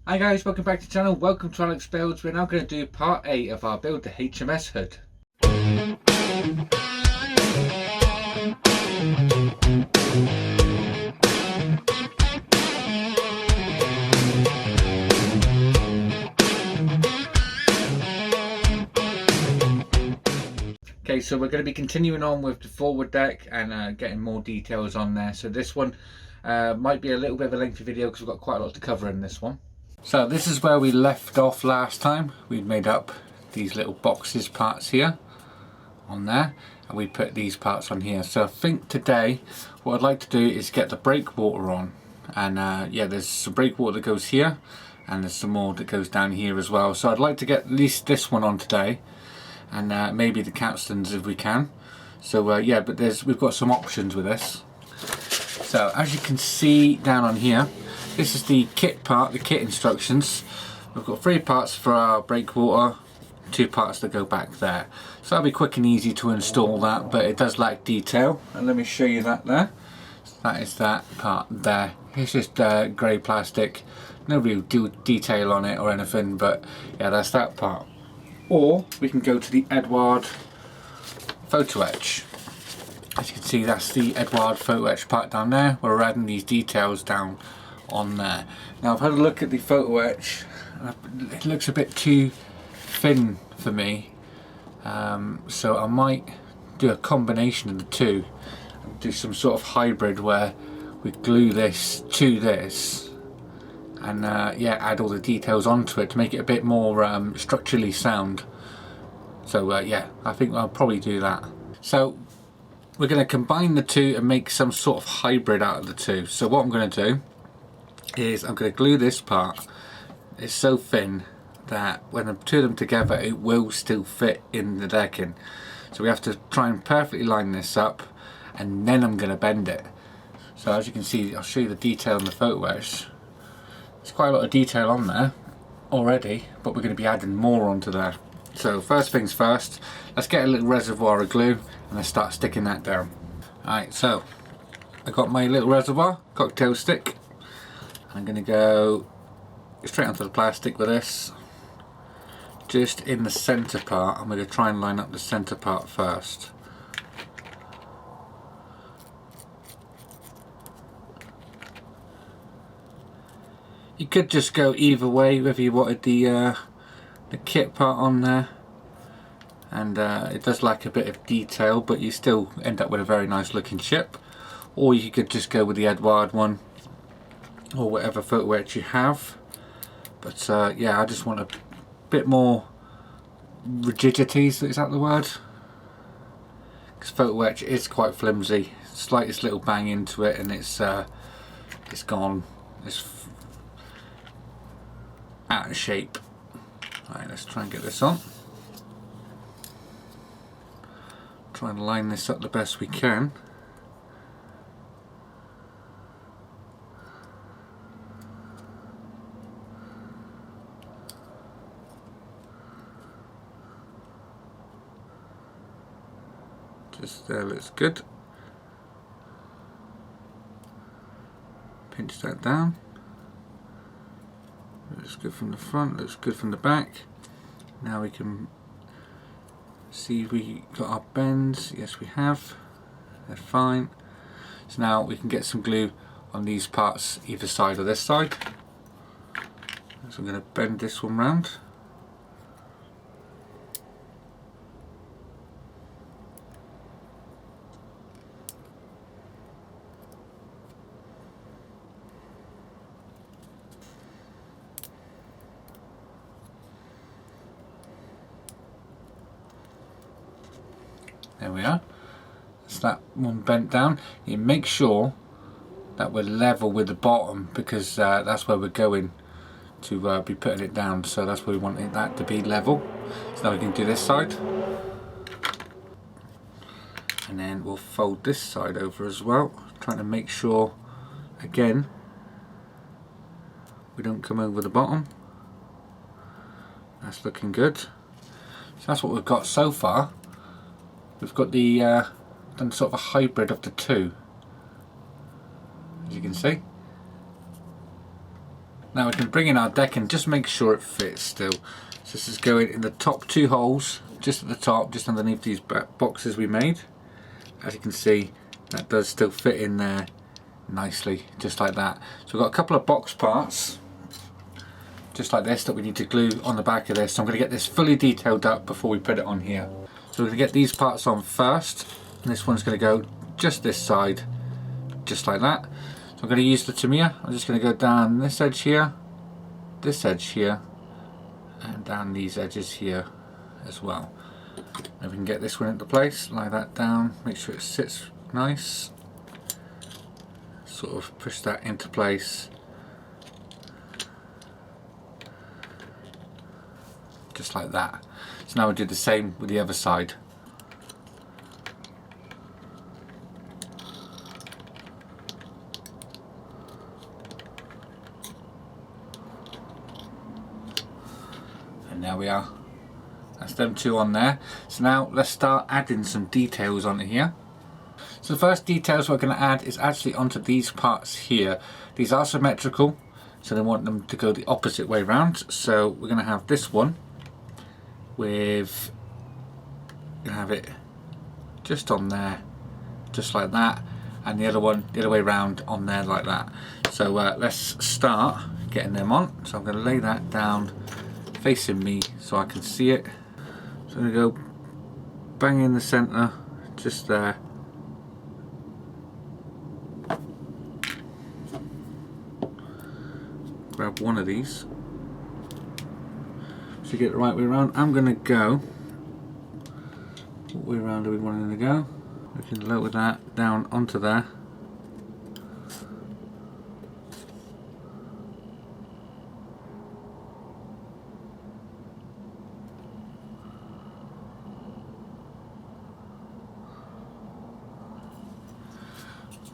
Hi guys, welcome back to the channel. Welcome to AlexBuilds. We're now going to do part 8 of our build, the HMS hood. Okay, so we're going to be continuing on with the forward deck and getting more details on there. So this one might be a little bit of a lengthy video because we've got quite a lot to cover in this one. So this is where we left off last time. We'd made up these little boxes parts here on there, and we put these parts on here. So I think today what I'd like to do is get the breakwater on, and yeah, there's some breakwater that goes here and there's some more that goes down here as well. So I'd like to get at least this one on today, and maybe the capstans if we can. So yeah, but we've got some options with this. So as you can see down on here, this is the kit part, the kit instructions. We've got 3 parts for our breakwater, 2 parts that go back there. So that'll be quick and easy to install that, but it does lack detail. And let me show you that there. So that is that part there. It's just grey plastic, no real detail on it or anything, but yeah, that's that part. Or we can go to the Eduard Photoetch. As you can see, that's the Eduard Photoetch part down there. We're adding these details down on there. Now I've had a look at the Photoetch. It looks a bit too thin for me, so I might do a combination of the two and do some sort of hybrid where we glue this to this and yeah, add all the details onto it to make it a bit more structurally sound. So yeah, I think I'll probably do that. So we're going to combine the two and make some sort of hybrid out of the two. So what I'm going to do is I'm going to glue this part. It's so thin that when I two them together it will still fit in the decking. So we have to try and perfectly line this up, and then I'm going to bend it. So as you can see, I'll show you the detail in the Photoetch. There's quite a lot of detail on there already, but we're going to be adding more onto there. So first things first, let's get a little reservoir of glue and let's start sticking that down. Alright, so I got my little reservoir, cocktail stick. I'm going to go straight onto the plastic with this. Just in the centre part, I'm going to try and line up the centre part first. You could just go either way, whether you wanted the kit part on there, and it does lack a bit of detail, but you still end up with a very nice looking ship. Or you could just go with the Eduard one, or whatever Photoetch you have. But yeah, I just want a bit more rigidity, is that the word? Because Photoetch is quite flimsy. Slightest little bang into it and it's gone. It's out of shape. Alright, let's try and get this on. Try and line this up the best we can. Just there, looks good. Pinch that down. Looks good from the front, looks good from the back. Now we can see if we got our bends. Yes, we have. They're fine. So now we can get some glue on these parts either side or this side. So I'm going to bend this one round. There we are. That's that one bent down. You make sure that we're level with the bottom, because that's where we're going to be putting it down. So that's where we want that to be level. So now we can do this side. And then we'll fold this side over as well. Trying to make sure, again, we don't come over the bottom. That's looking good. So that's what we've got so far. We've got the done sort of a hybrid of the two, as you can see. Now we can bring in our deck and just make sure it fits still. So this is going in the top 2 holes, just at the top, just underneath these boxes we made. As you can see, that does still fit in there nicely, just like that. So we've got a couple of box parts, just like this, that we need to glue on the back of this. So I'm going to get this fully detailed up before we put it on here. So we're going to get these parts on first, and this one's going to go just this side, just like that. So I'm going to use the Tamiya. I'm just going to go down this edge here, and down these edges here as well. And we can get this one into place, lie that down, make sure it sits nice. Sort of push that into place. Just like that. So now we do the same with the other side. And there we are. That's them 2 on there. So now let's start adding some details onto here. So the first details we're going to add is actually onto these parts here. These are symmetrical, so they want them to go the opposite way round. So we're going to have this one with, you have it just on there, just like that, and the other one the other way round on there like that. So let's start getting them on. So I'm going to lay that down facing me so I can see it. So I'm going to go bang in the centre, just there. Grab one of these. To get the right way around, I'm going to go, what way around do we want it to go? We can lower that down onto there.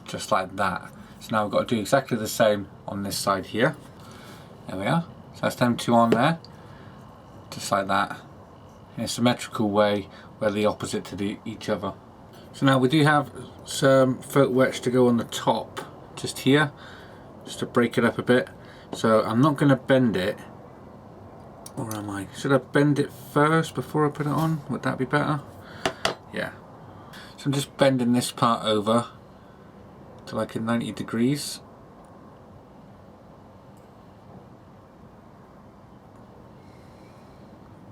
Just like that. So now we've got to do exactly the same on this side here. There we are. So that's them 2 on there. Just like that, in a symmetrical way where they're opposite to each other. So now we do have some Photoetch to go on the top, just here, just to break it up a bit. So I'm not going to bend it, or am I? Should I bend it first before I put it on? Would that be better? Yeah. So I'm just bending this part over to like a 90 degrees.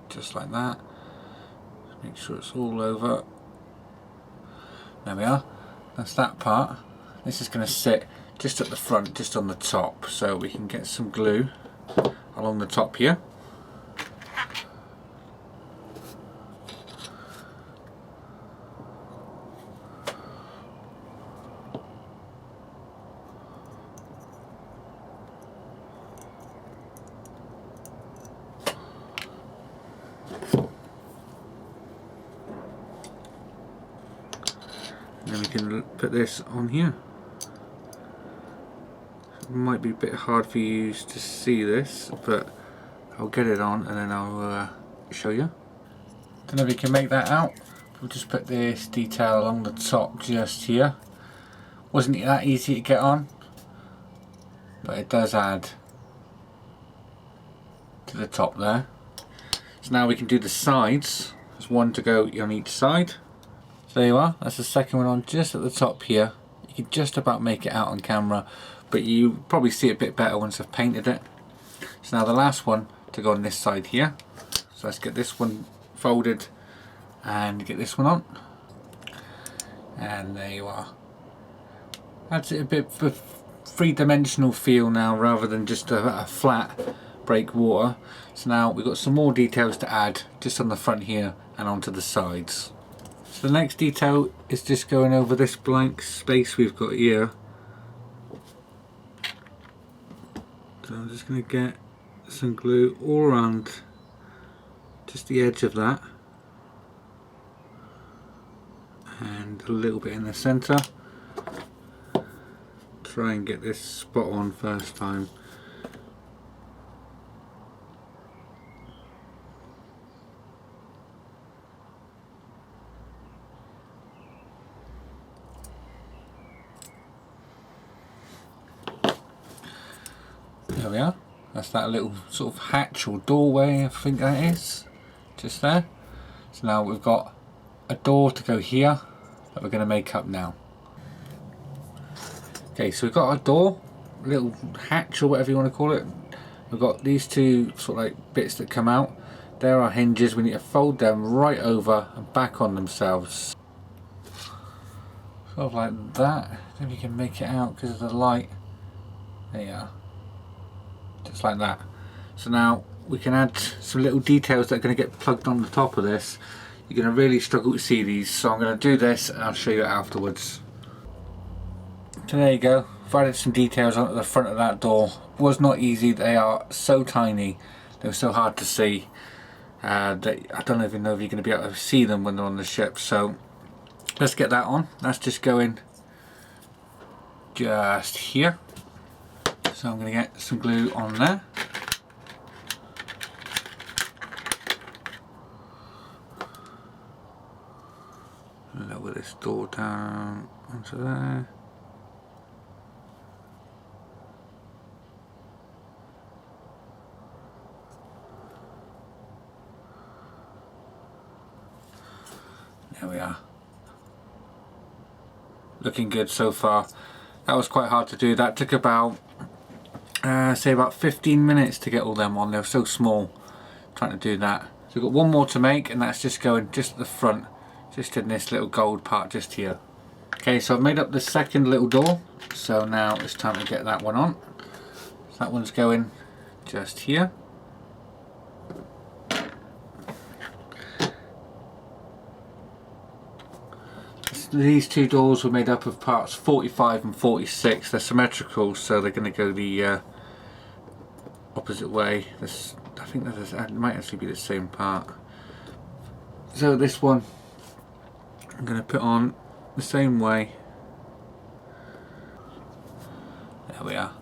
Just like that. Make sure it's all over. There we are. That's that part. This is going to sit just at the front, just on the top, so we can get some glue along the top here. And then we can put this on here. It might be a bit hard for you to see this, but I'll get it on and then I'll show you. Don't know if you can make that out. We'll just put this detail along the top just here. Wasn't that easy to get on, but it does add to the top there. So now we can do the sides. There's one to go on each side. So there you are, that's the second one on just at the top here. You can just about make it out on camera, but you probably see it a bit better once I've painted it. So now the last one to go on this side here. So let's get this one folded and get this one on. And there you are. Adds it a bit of a three-dimensional feel now rather than just a flat breakwater. So now we've got some more details to add just on the front here and onto the sides. So the next detail is just going over this blank space we've got here. So I'm just going to get some glue all around just the edge of that, and a little bit in the centre. Try and get this spot on first time. There we are. That's that little sort of hatch or doorway, I think that is, just there. So now we've got a door to go here that we're going to make up now. Okay, so we've got our door, little hatch or whatever you want to call it. We've got these two sort of like bits that come out. There are hinges. We need to fold them right over and back on themselves. Sort of like that. I don't know if you can make it out because of the light. There you are. Just like that. So now we can add some little details that are going to get plugged on the top of this. You're going to really struggle to see these, so I'm going to do this and I'll show you it afterwards. So there you go. I've added some details onto the front of that door. It was not easy. They are so tiny. They're so hard to see. That I don't even know if you're going to be able to see them when they're on the ship. So let's get that on. That's just going just here. So I'm going to get some glue on there. Lower this door down onto there. There we are. Looking good so far. That was quite hard to do. That took about say about 15 minutes to get all them on. They're so small trying to do that. So we've got one more to make, and that's just going just at the front, just in this little gold part just here. Okay, so I've made up the second little door, so now it's time to get that one on. So that one's going just here. These two doors were made up of parts 45 and 46. They're symmetrical, so they're going to go the opposite way. I think that might actually be the same part. So this one I'm going to put on the same way. There we are.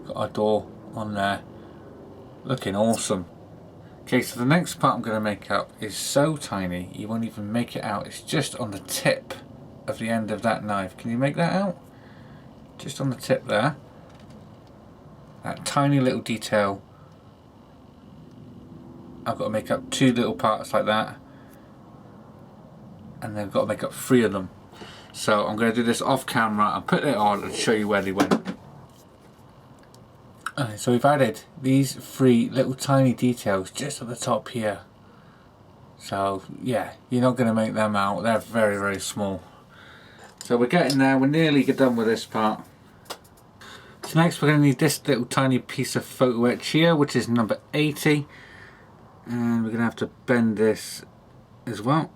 Got our door on there, looking awesome. Okay, so the next part I'm going to make up is so tiny you won't even make it out. It's just on the tip of the end of that knife. Can you make that out? Just on the tip there. That tiny little detail. I've got to make up two little parts like that. And then I've got to make up three of them. So I'm going to do this off camera. I'll put it on and show you where they went. Okay, so we've added these three little tiny details just at the top here. So yeah, you're not going to make them out. They're very, very small. So we're getting there. We're nearly done with this part. So next we're going to need this little tiny piece of Photoetch here, which is number 80. And we're going to have to bend this as well.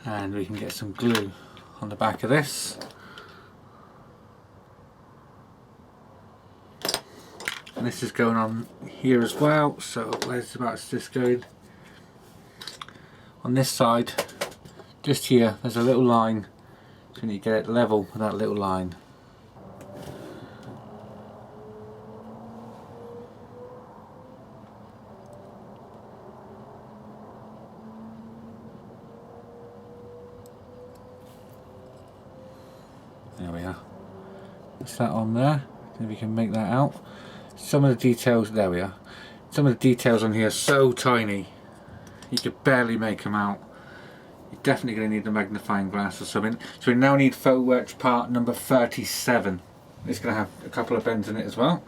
And we can get some glue on the back of this. And this is going on here as well, so where's this going? On this side, just here, there's a little line, so we need to get it level with that little line. There we are. That's that on there, then we can make that out. Some of the details, there we are. Some of the details on here are so tiny, you could barely make them out. You're definitely going to need a magnifying glass or something. So we now need Photoetch part number 37. It's going to have a couple of bends in it as well.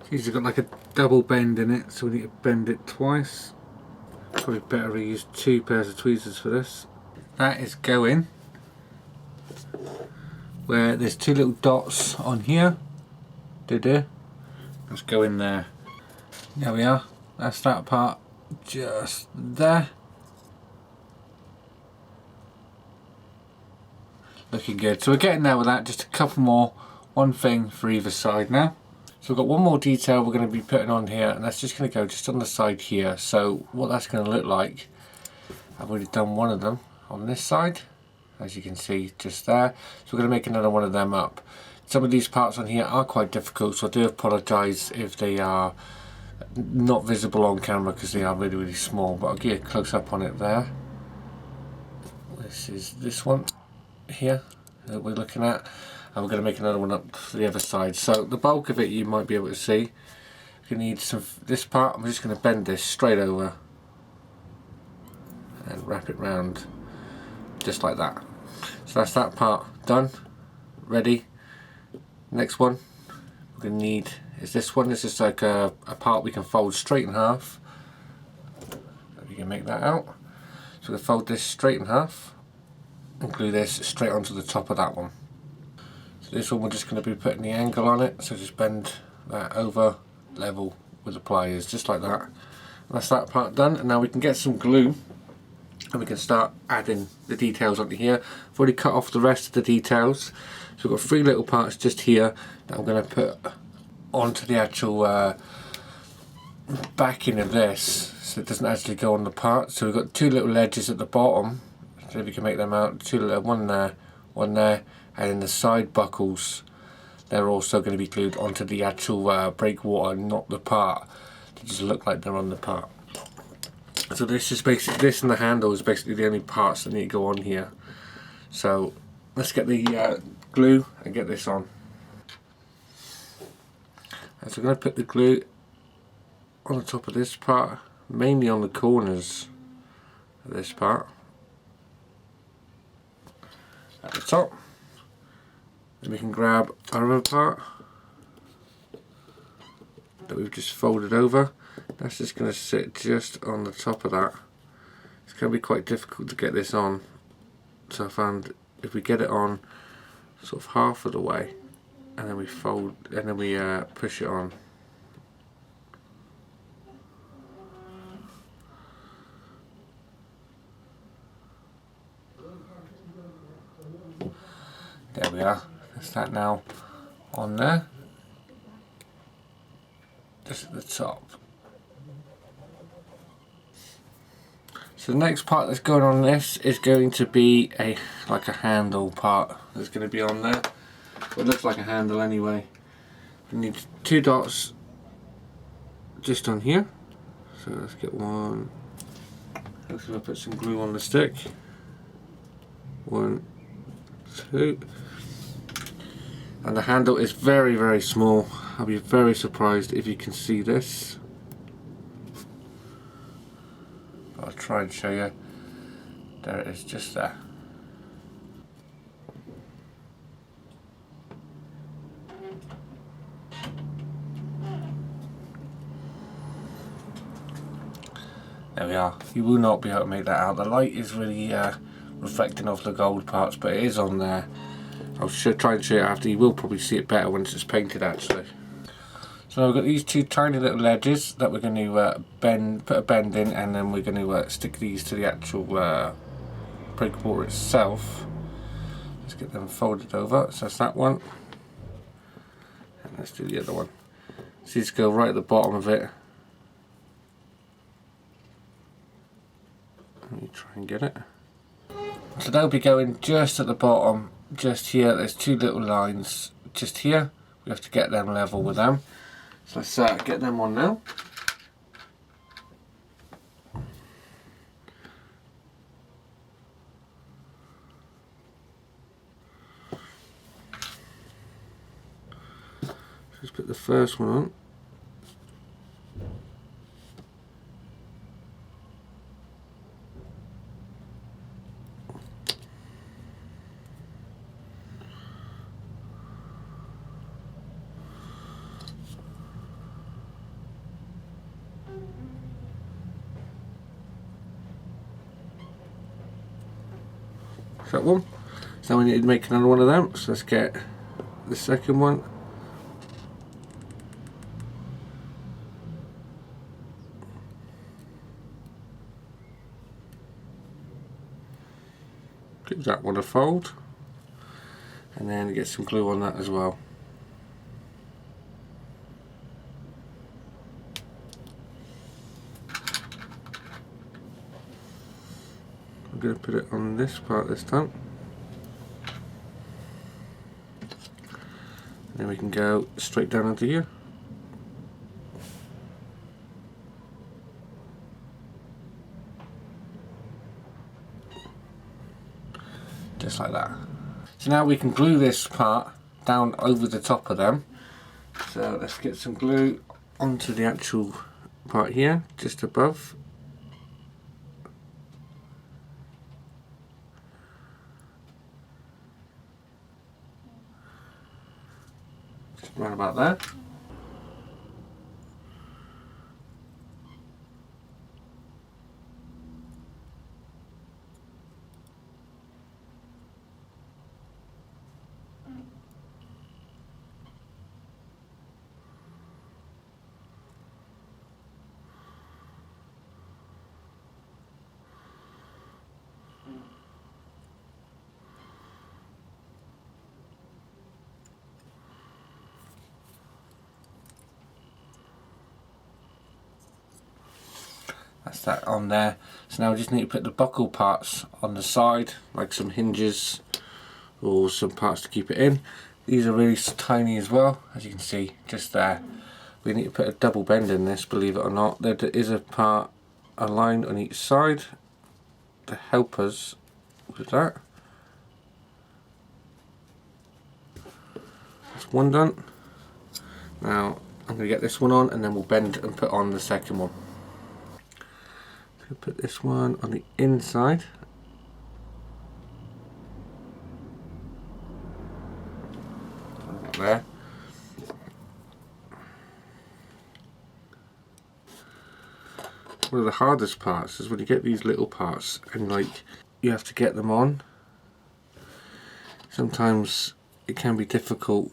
These have got like a double bend in it, so we need to bend it twice. Probably better to use two pairs of tweezers for this. That is going where there's two little dots on here. Let's go in there. There we are. That's that part just there. Looking good. So we're getting there with that. Just a couple more. One thing for either side now. So we've got one more detail we're going to be putting on here, and that's just going to go just on the side here. So what that's going to look like, I've already done one of them on this side, as you can see just there. So we're going to make another one of them up. Some of these parts on here are quite difficult, so I do apologise if they are not visible on camera because they are really, really small, but I'll give you a close up on it there. This is this one here that we're looking at, and we're going to make another one up for the other side. So the bulk of it you might be able to see. You need some, this part, I'm just going to bend this straight over and wrap it round just like that. So that's that part done, ready. Next one we're going to need is this one. This is like a part we can fold straight in half. If you can make that out. So we'll fold this straight in half and glue this straight onto the top of that one. So this one we're just going to be putting the angle on it, so just bend that over level with the pliers just like that. And that's that part done, and now we can get some glue and we can start adding the details onto here. I've already cut off the rest of the details, so we've got 3 little parts just here that I'm going to put onto the actual backing of this, so it doesn't actually go on the part. So we've got 2 little edges at the bottom, so if you can make them out, 2 little, one there, and then the side buckles, they're also going to be glued onto the actual breakwater, not the part. They just look like they're on the part. So this is basically, this and the handle is basically the only parts that need to go on here. So let's get the glue and get this on. So I'm going to put the glue on the top of this part, mainly on the corners of this part at the top. Then we can grab our other part that we've just folded over. That's just going to sit just on the top of that. It's going to be quite difficult to get this on, so I found if we get it on sort of half of the way and then we fold and then we push it on. There we are. That's that now on there, just at the top. So the next part that's going on this is going to be like a handle part that's going to be on there. It looks like a handle anyway. We need 2 dots just on here. So let's get one. I'm just going to put some glue on the stick. 1, 2. And the handle is very, very small. I'll be very surprised if you can see this. I'll try and show you. There it is, just there. There we are. You will not be able to make that out. The light is really reflecting off the gold parts, but it is on there. I'll try and show you after. You will probably see it better once it's painted actually. So we've got these 2 tiny little edges that we're going to put a bend in, and then we're going to stick these to the actual breakwater itself. Let's get them folded over. So that's that one, and let's do the other one. So these go right at the bottom of it. Let me try and get it. So they'll be going just at the bottom, just here. There's 2 little lines just here. We have to get them level with them. So let's get them on now. Just put the first one on. That one. So we need to make another one of them. So let's get the second one. Give that one a fold, and then get some glue on that as well. I'm going to put it on this part this time. And then we can go straight down into here. Just like that. So now we can glue this part down over the top of them. So let's get some glue onto the actual part here, just above. Just right about there. That's that on there. So now we just need to put the buckle parts on the side, like some hinges or some parts to keep it in. These are really tiny as well, as you can see, just there. We need to put a double bend in this, believe it or not. There is a part aligned on each side to help us with that. That's one done. Now I'm going to get this one on and then we'll bend and put on the second one. So put this one on the inside. There. One of the hardest parts is when you get these little parts and like you have to get them on. Sometimes it can be difficult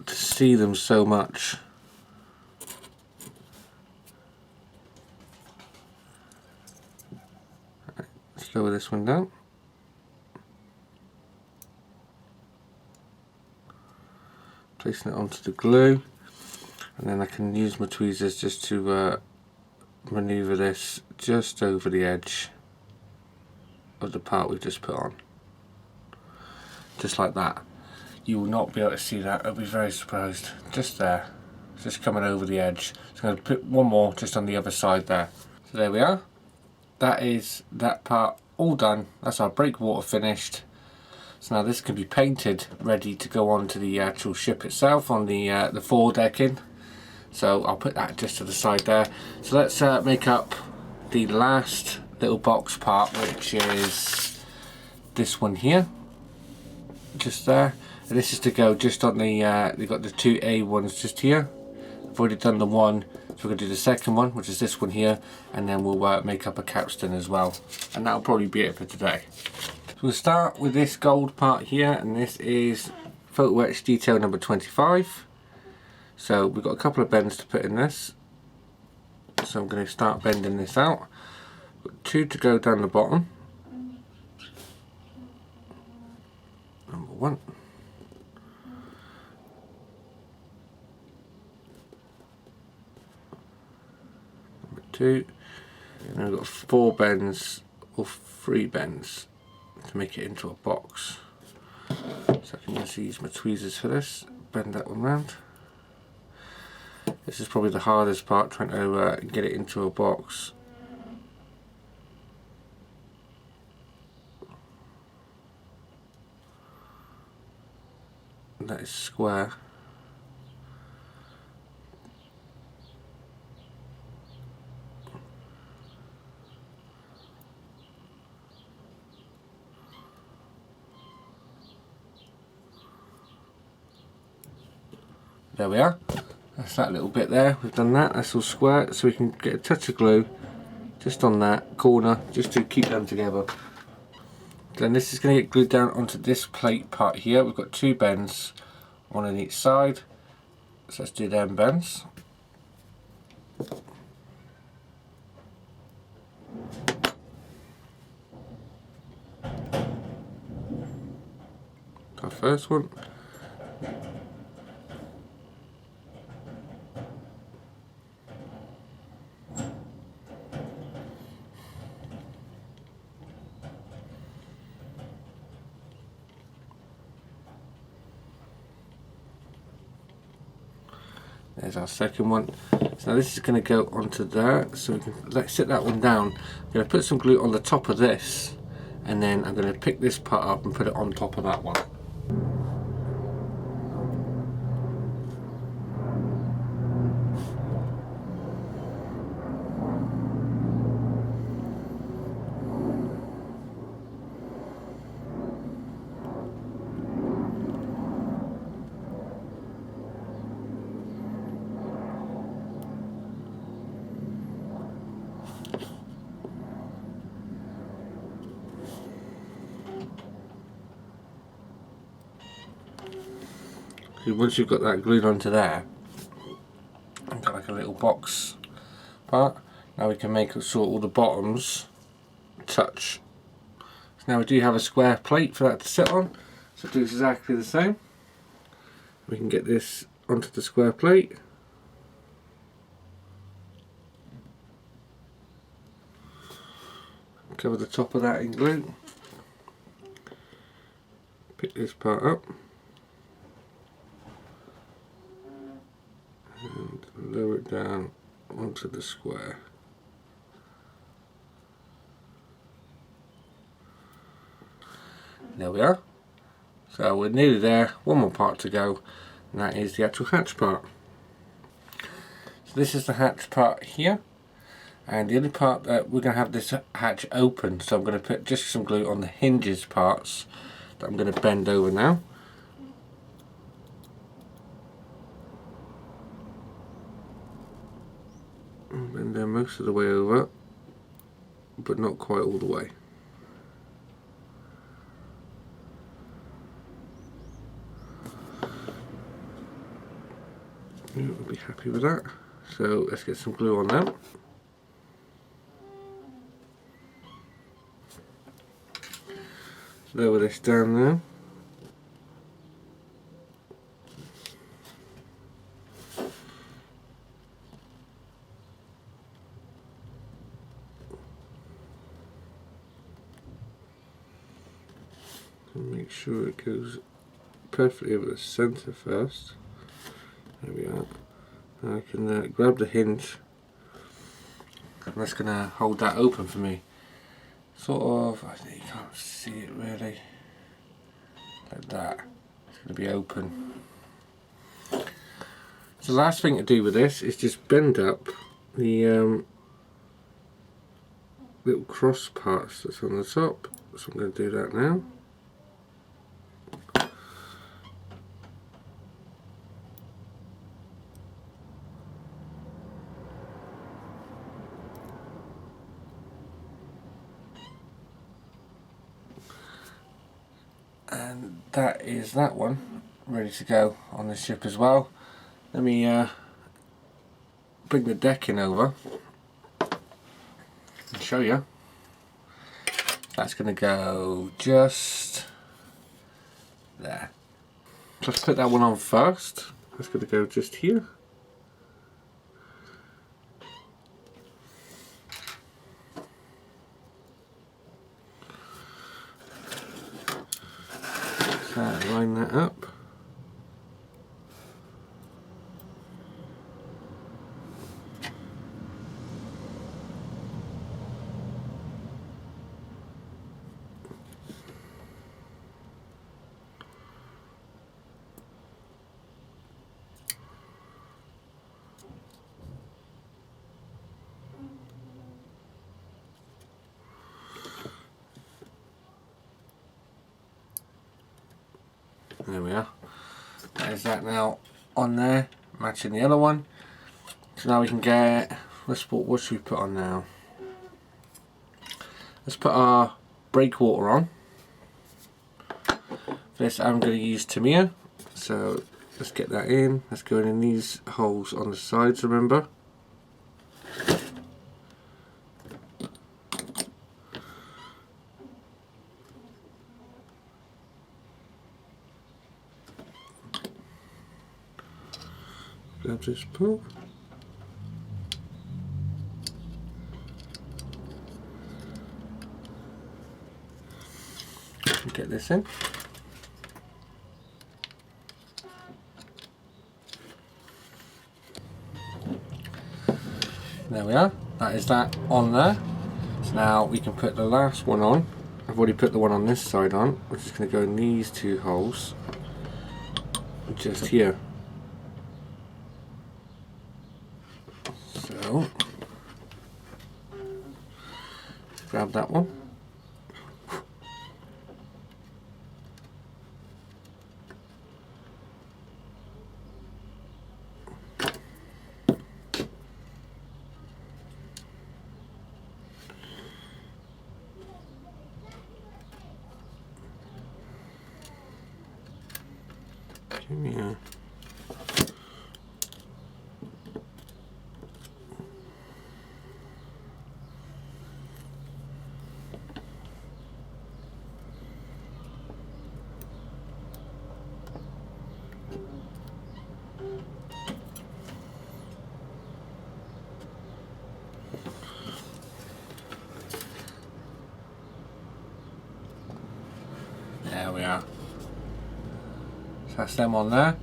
to see them so much. Right, let's lower this one down. Placing it onto the glue, and then I can use my tweezers just to maneuver this just over the edge of the part we've just put on. Just like that. You will not be able to see that, I'll be very surprised. Just there, just coming over the edge. So I'm going to put one more just on the other side there. So there we are. That is that part all done. That's our breakwater finished. So now this can be painted, ready to go on to the actual ship itself on the foredecking. So I'll put that just to the side there. So let's make up the last little box part, which is this one here, just there. And this is to go just on the, we've got the two A ones just here. I've already done the one, so we're going to do the second one, which is this one here, and then we'll make up a capstan as well. And that'll probably be it for today. So we'll start with this gold part here, and this is Photoetch detail number 25. So we've got a couple of bends to put in this. So I'm going to start bending this out. Got two to go down the bottom. Number one. Number two. And I've got 4 bends or 3 bends to make it into a box. So I can just use my tweezers for this. Bend that one round. This is probably the hardest part, trying to get it into a box. And that is square. There we are. That's that little bit there. We've done that. That's all square, so we can get a touch of glue just on that corner, just to keep them together. Then this is going to get glued down onto this plate part here. We've got 2 bends, one on each side. So let's do them bends. Our first one. There's our second one. So now this is going to go onto there, so we can let's sit that one down. I'm going to put some glue on the top of this, and then I'm going to pick this part up and put it on top of that one. So once you've got that glued onto there, I've got like a little box part. Now we can make sure all the bottoms touch. So now we do have a square plate for that to sit on, so do exactly the same. We can get this onto the square plate. Cover the top of that in glue. Pick this part up and lower it down onto the square. There we are. So we're nearly there, one more part to go, and that is the actual hatch part. So this is the hatch part here, and the only part that we're going to have this hatch open, so I'm going to put just some glue on the hinges parts that I'm going to bend over now. Bend them most of the way over, but not quite all the way. We'll be happy with that. So let's get some glue on that. Lower this down now. And make sure it goes perfectly over the centre first. There we are. Now I can grab the hinge, and that's going to hold that open for me. Sort of, I think you can't see it really, like that. It's going to be open. So the last thing to do with this is just bend up the little cross parts that's on the top. So I'm going to do that now. And that is that one ready to go on the ship as well. Let me bring the decking over and show you. That's going to go just there. Let's put that one on first. That's going to go just here. Line that up. There we are. That is that now on there, matching the other one. So now we can get, what should we put on now? Let's put our breakwater on. For this I'm going to use Tamiya. So let's get that in. Let's go in these holes on the sides, remember. Grab this pull. Get this in. There we are. That is that on there. So now we can put the last one on. I've already put the one on this side on. We're just going to go in these two holes. Just here. So, grab that one. Give me a So that's them on there.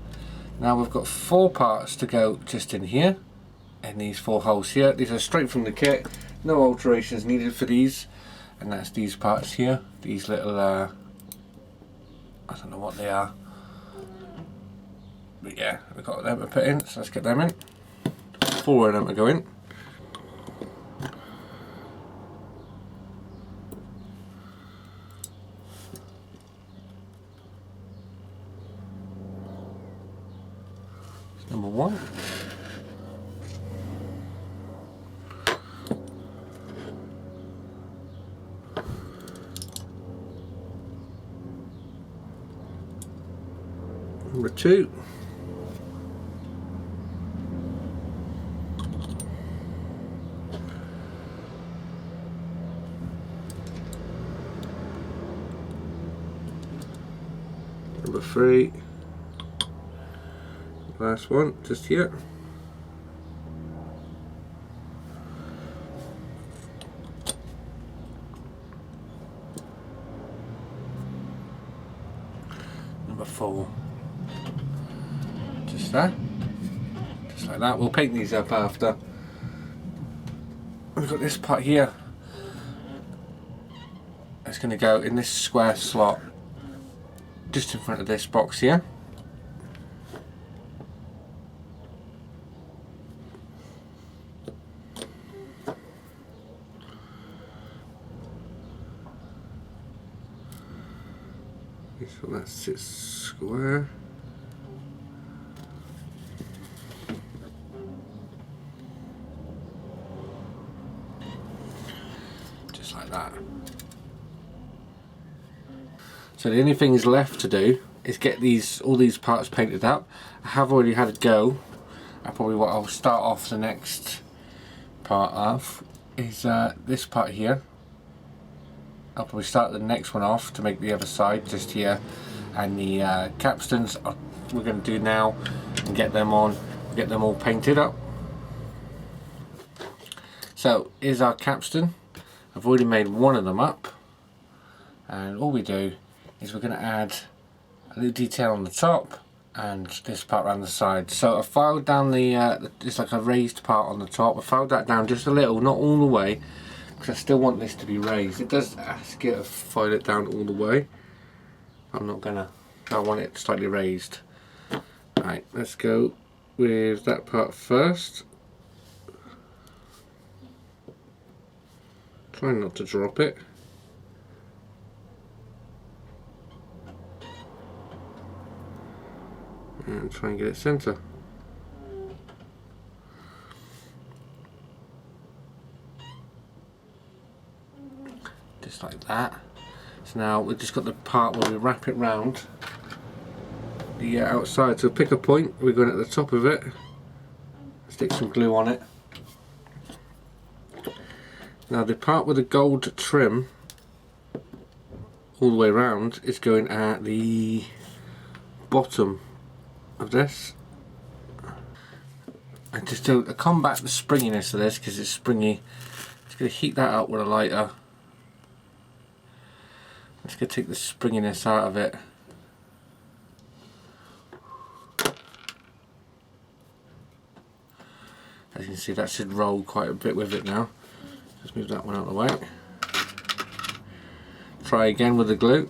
Now we've got 4 parts to go just in here, in these 4 holes here. These are straight from the kit, no alterations needed for these. And that's these parts here, these little, I don't know what they are. But yeah, we've got them to put in, so let's get them in. 4 of them to go in. Number 1. Number 2. Number 3. Last one, just here. Number 4. Just there. Just like that. We'll paint these up after. We've got this part here. It's going to go in this square slot just in front of this box here. So that sits square. Just like that. So the only things left to do is get all these parts painted up. I have already had a go. Probably what I'll start off the next part of is this part here. I'll probably start the next one off to make the other side just here, and the capstans we're going to do now and get them on, get them all painted up. So here's our capstan. I've already made one of them up, and all we do is we're going to add a little detail on the top and this part around the side. So I filed down it's like a raised part on the top. I filed that down just a little, not all the way, because I still want this to be raised. It does ask you to file it down all the way. I'm not gonna, I want it slightly raised. Right, let's go with that part first. Try not to drop it. And try and get it centre. Just like that. So now we've just got the part where we wrap it round the outside. So pick a point, we're going at the top of it, stick some glue on it. Now the part with the gold trim all the way around is going at the bottom of this. And just to combat the springiness of this, because it's springy, just going to heat that up with a lighter. Just going to take the springiness out of it. As you can see, that should roll quite a bit with it now. Just move that one out of the way. Try again with the glue.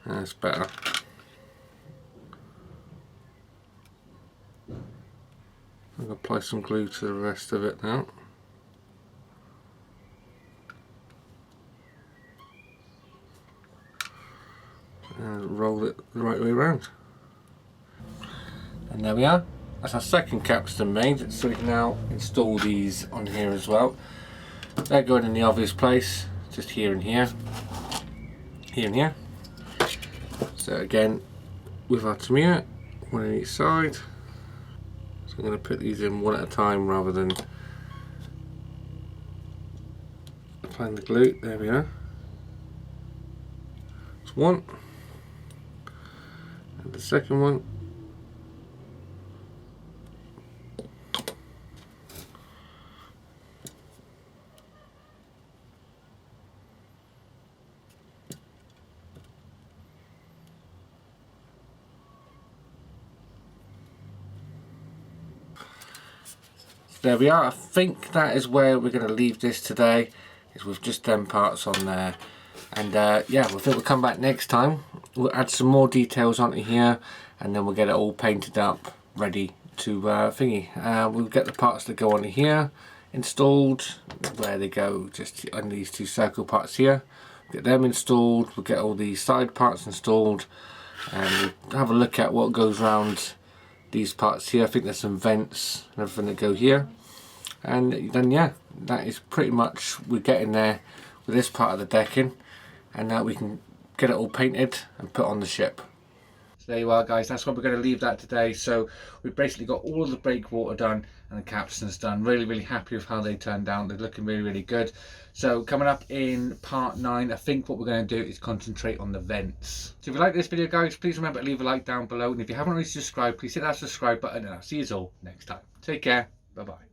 That's better. I'm going to apply some glue to the rest of it now. And roll it the right way around. And there we are. That's our second capstan made, so we can now install these on here as well. They're going in the obvious place. just here and here, here and here. So again, with our tamiya, one on each side. So I'm going to put these in one at a time rather than applying the glue. There we are. That's one. And the second one. There we are. I think that is where we're going to leave this today, is with just them parts on there. And yeah, I think we'll come back next time. We'll add some more details onto here, and then we'll get it all painted up, ready to thingy. We'll get the parts that go onto here installed, where they go just on these two circle parts here. Get them installed. We'll get all these side parts installed, and we'll have a look at what goes around these parts here. I think there's some vents and everything that go here, and then yeah, that is pretty much, we're getting there with this part of the decking, and now we can get it all painted and put on the ship. So there you are, guys, that's where we're going to leave that today. So we've basically got all of the breakwater done and the capstans done. Really happy with how they turned out. They're looking really good. So coming up in part 9, I think what we're going to do is concentrate on the vents. So if you like this video, guys, please remember to leave a like down below, and if you haven't already subscribed, please hit that subscribe button, and I'll see you all next time. Take care, bye bye.